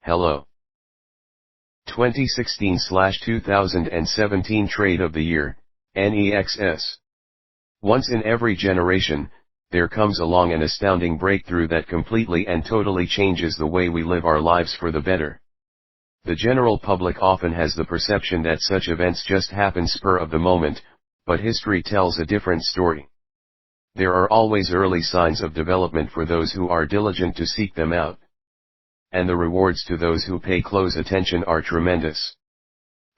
Hello. 2016/2017 Trade of the Year, Nexs. Once in every generation, there comes along an astounding breakthrough that completely and totally changes the way we live our lives for the better. The general public often has the perception that such events just happen spur of the moment, but history tells a different story. There are always early signs of development for those who are diligent to seek them out. And the rewards to those who pay close attention are tremendous.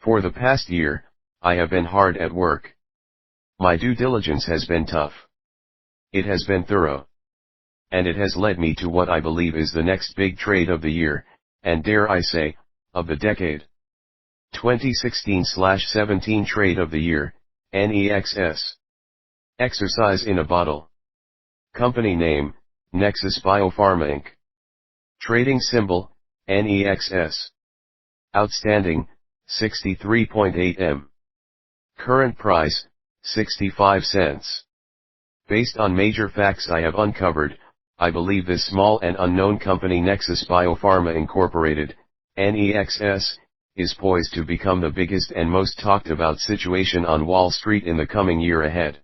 For the past year, I have been hard at work. My due diligence has been tough. It has been thorough. And it has led me to what I believe is the next big trade of the year, and dare I say, of the decade. 2016/17 Trade of the Year, Nexs. Exercise in a bottle. Company name, Nexs Biopharma Inc. Trading symbol, NEXS. Outstanding, 63.8 M. Current price, 65 cents. Based on major facts I have uncovered, I believe this small and unknown company Nexs Biopharma Incorporated, NEXS, is poised to become the biggest and most talked about situation on Wall Street in the coming year ahead.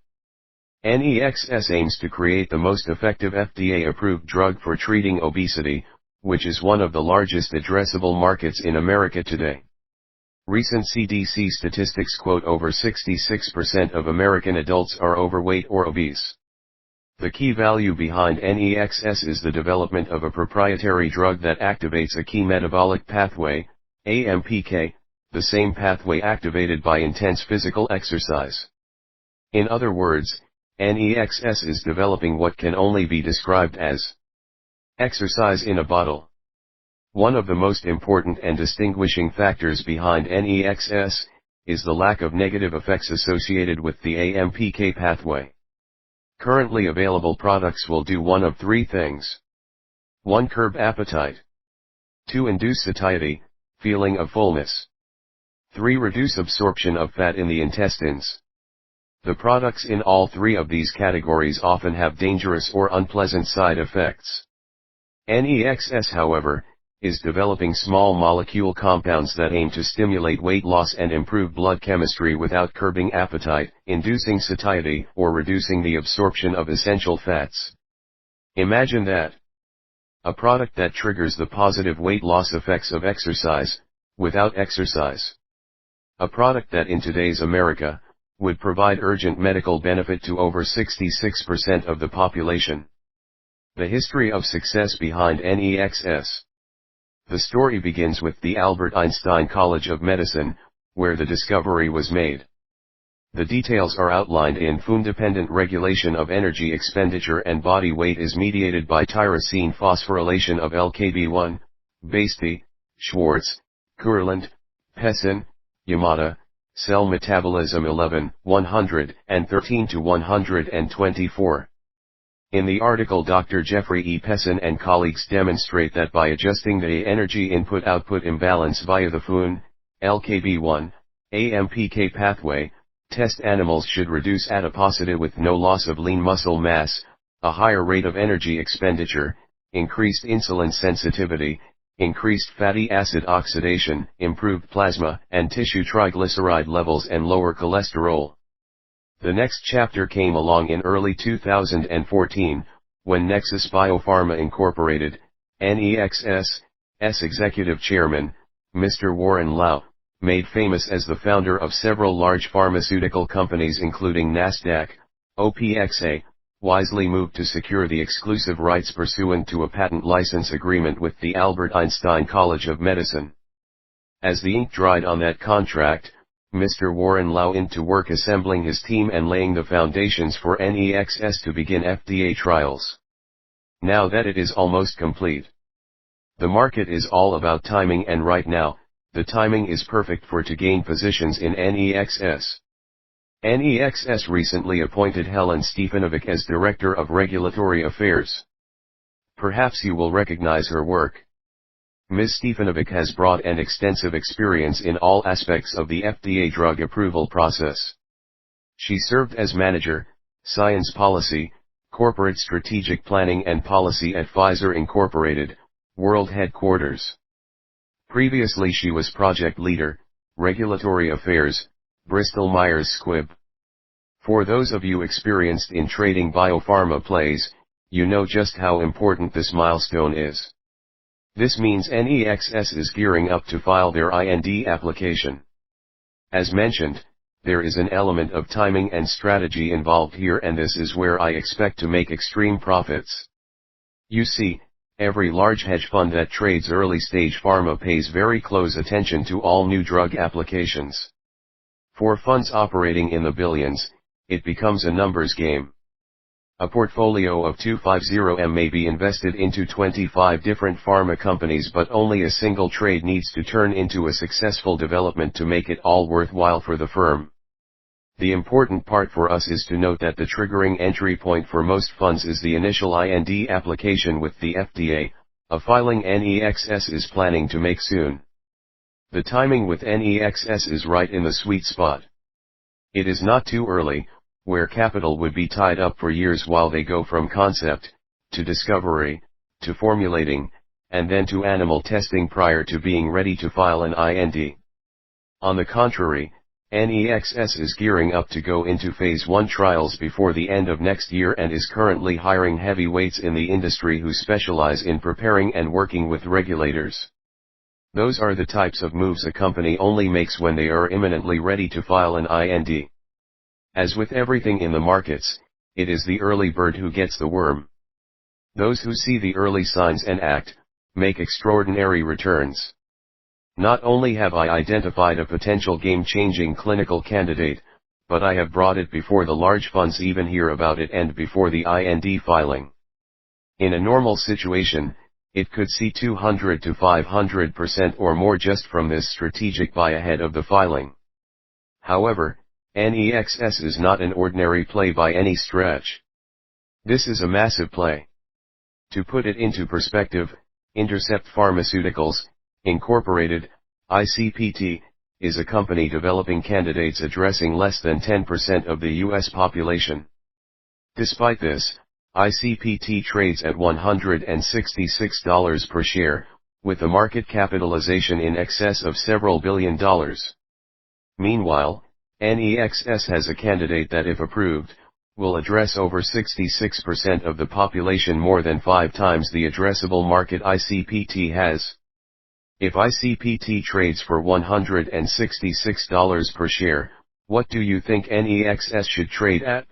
Nexs aims to create the most effective FDA-approved drug for treating obesity, which is one of the largest addressable markets in America today. Recent CDC statistics quote over 66% of American adults are overweight or obese. The key value behind Nexs is the development of a proprietary drug that activates a key metabolic pathway, AMPK, the same pathway activated by intense physical exercise. In other words, Nexs is developing what can only be described as exercise in a bottle. One of the most important and distinguishing factors behind Nexs is the lack of negative effects associated with the AMPK pathway. Currently available products will do one of three things. 1. Curb appetite. 2. Induce satiety, feeling of fullness. 3. Reduce absorption of fat in the intestines. The products in all three of these categories often have dangerous or unpleasant side effects. Nexs, however, is developing small molecule compounds that aim to stimulate weight loss and improve blood chemistry without curbing appetite, inducing satiety, or reducing the absorption of essential fats. Imagine that. A product that triggers the positive weight loss effects of exercise, without exercise. A product that in today's America, would provide urgent medical benefit to over 66% of the population. The history of success behind Nexs. The story begins with the Albert Einstein College of Medicine, where the discovery was made. The details are outlined in Food-Dependent Regulation of Energy Expenditure and Body Weight is mediated by tyrosine phosphorylation of LKB1, Baste, Schwartz, Kurland, Pessin, Yamada, Cell Metabolism 11, 113-124. In the article Dr. Jeffrey E. Pessin and colleagues demonstrate that by adjusting the energy input-output imbalance via the FUN, LKB1, AMPK pathway, test animals should reduce adiposity with no loss of lean muscle mass, a higher rate of energy expenditure, increased insulin sensitivity, increased fatty acid oxidation, improved plasma and tissue triglyceride levels and lower cholesterol. The next chapter came along in early 2014, when Nexs Biopharma Incorporated, NEXS, executive chairman, Mr. Warren Lau, made famous as the founder of several large pharmaceutical companies including Nasdaq, OPXA, wisely moved to secure the exclusive rights pursuant to a patent license agreement with the Albert Einstein College of Medicine. As the ink dried on that contract, Mr. Warren Lau went to work assembling his team and laying the foundations for Nexs to begin FDA trials. Now that it is almost complete. The market is all about timing, and right now, the timing is perfect for to gain positions in Nexs. Nexs recently appointed Helen Stefanovic as Director of Regulatory Affairs. Perhaps you will recognize her work. Ms. Stefanovic has broad and extensive experience in all aspects of the FDA drug approval process. She served as Manager, Science Policy, Corporate Strategic Planning and Policy at Pfizer Incorporated, World Headquarters. Previously she was project leader, regulatory affairs, Bristol Myers Squibb. For those of you experienced in trading biopharma plays, you know just how important this milestone is. This means Nexs is gearing up to file their IND application. As mentioned, there is an element of timing and strategy involved here, and this is where I expect to make extreme profits. You see, every large hedge fund that trades early-stage pharma pays very close attention to all new drug applications. For funds operating in the billions, it becomes a numbers game. A portfolio of 250M may be invested into 25 different pharma companies, but only a single trade needs to turn into a successful development to make it all worthwhile for the firm. The important part for us is to note that the triggering entry point for most funds is the initial IND application with the FDA, a filing Nexs is planning to make soon. The timing with Nexs is right in the sweet spot. It is not too early, where capital would be tied up for years while they go from concept, to discovery, to formulating, and then to animal testing prior to being ready to file an IND. On the contrary, Nexs is gearing up to go into phase 1 trials before the end of next year and is currently hiring heavyweights in the industry who specialize in preparing and working with regulators. Those are the types of moves a company only makes when they are imminently ready to file an IND. As with everything in the markets, it is the early bird who gets the worm. Those who see the early signs and act, make extraordinary returns. Not only have I identified a potential game-changing clinical candidate, but I have brought it before the large funds even hear about it and before the IND filing. In a normal situation, it could see 200 to 500% or more just from this strategic buy ahead of the filing. However, Nexs is not an ordinary play by any stretch. This is a massive play. To put it into perspective, Intercept Pharmaceuticals, Incorporated, ICPT, is a company developing candidates addressing less than 10% of the US population. Despite this, ICPT trades at $166 per share, with a market capitalization in excess of several $billion. Meanwhile, Nexs has a candidate that, if approved, will address over 66% of the population, more than 5 times the addressable market ICPT has. If ICPT trades for $166 per share, what do you think Nexs should trade at?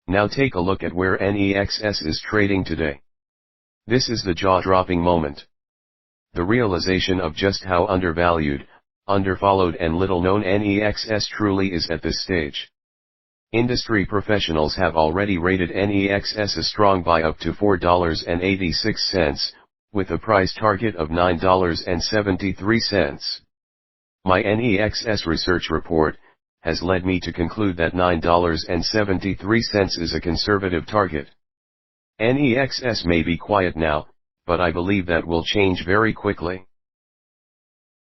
Now take a look at where Nexs is trading today. This is the jaw-dropping moment. The realization of just how undervalued, underfollowed and little known Nexs truly is at this stage. Industry professionals have already rated Nexs a strong buy up to $4.86, with a price target of $9.73. My Nexs research report has led me to conclude that $9.73 is a conservative target. Nexs may be quiet now, but I believe that will change very quickly.